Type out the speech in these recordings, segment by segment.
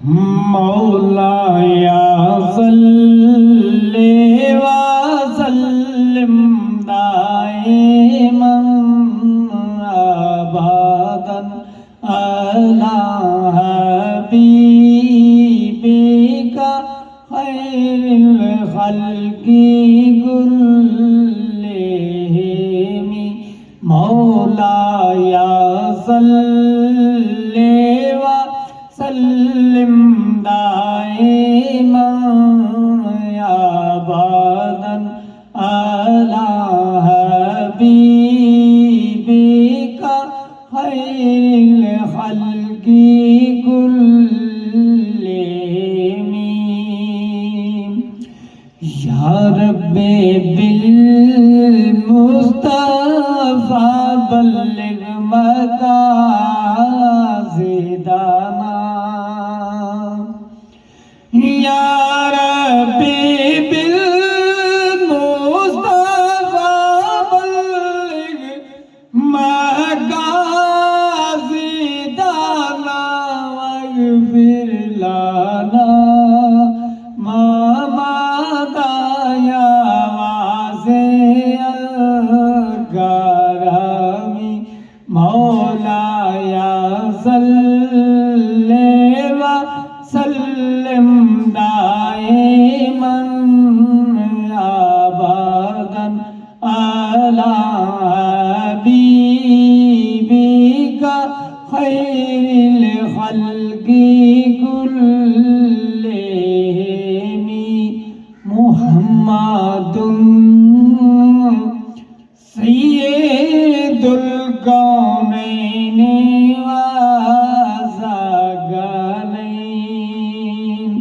मौलाया सल्ले व सल्लिम दाइमन अबदन अला हबीबिका खैरिल खल्क़ि कुल्लिहिम मौलाया सल्ले व सल्लिम दाइमन अबदन अला हबीबिका खैरिल खल्क़ि कुल्लिहिम या रब्बे बिल मुस्तफ़ा बल्लिग मकासिदना या रब्बे बिल मुस्तफ़ा बल्लिग मकासिदना वग़फिर लना मौलाया सल्ले व सल्लिम दाइमन अबदन अला हबीबिका खैरिल खल्क़ि कुल्लिहिम मुहम्मदुन सय्यदुल कौनैन व ज़गलैन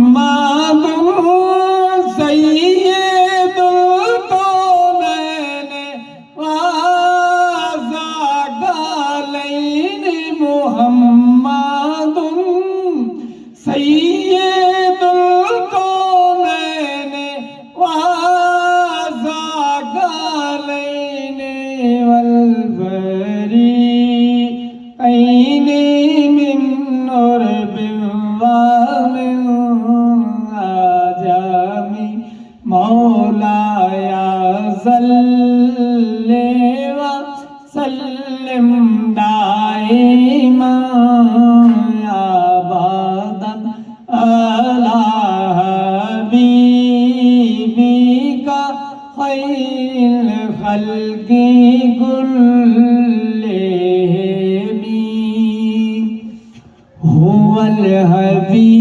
मुहम्मदुन सय्यदुल कौनैन व ज़गलैन मुहम्मदुन सय्यदुल कौनैन व ज़गलैन वल फरीक़ैन मिन उर्बिन व मिन अजमी मौलाया सल्ले व सल्लिम दाइमन अबदन अला हबीबिका खैरिल खल्क़ि कुल्लिहिम हुवल हबीबुल्लाज़ी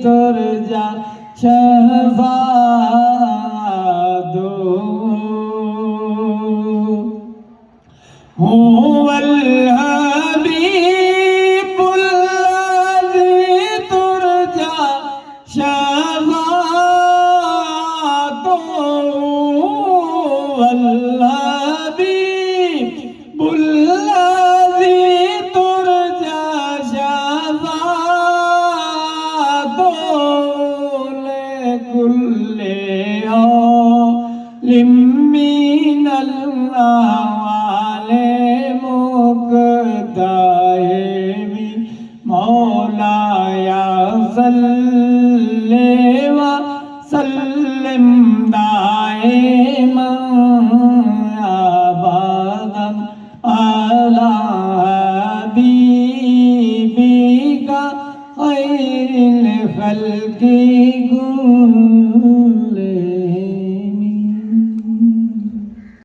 तुरजा शफ़ाअतुहु हुवल हबीबुल्लाज़ी तुरजा वल हबीबुल्लाज़ी तुरजा शफ़ाअतुहु लिकुल्लि औलिम मिनल्लाह मुक़तहिम मौलाया सल्ले व सल्लिम दाइमन अबदन अला हबीबिका खैरिल खल्क़ि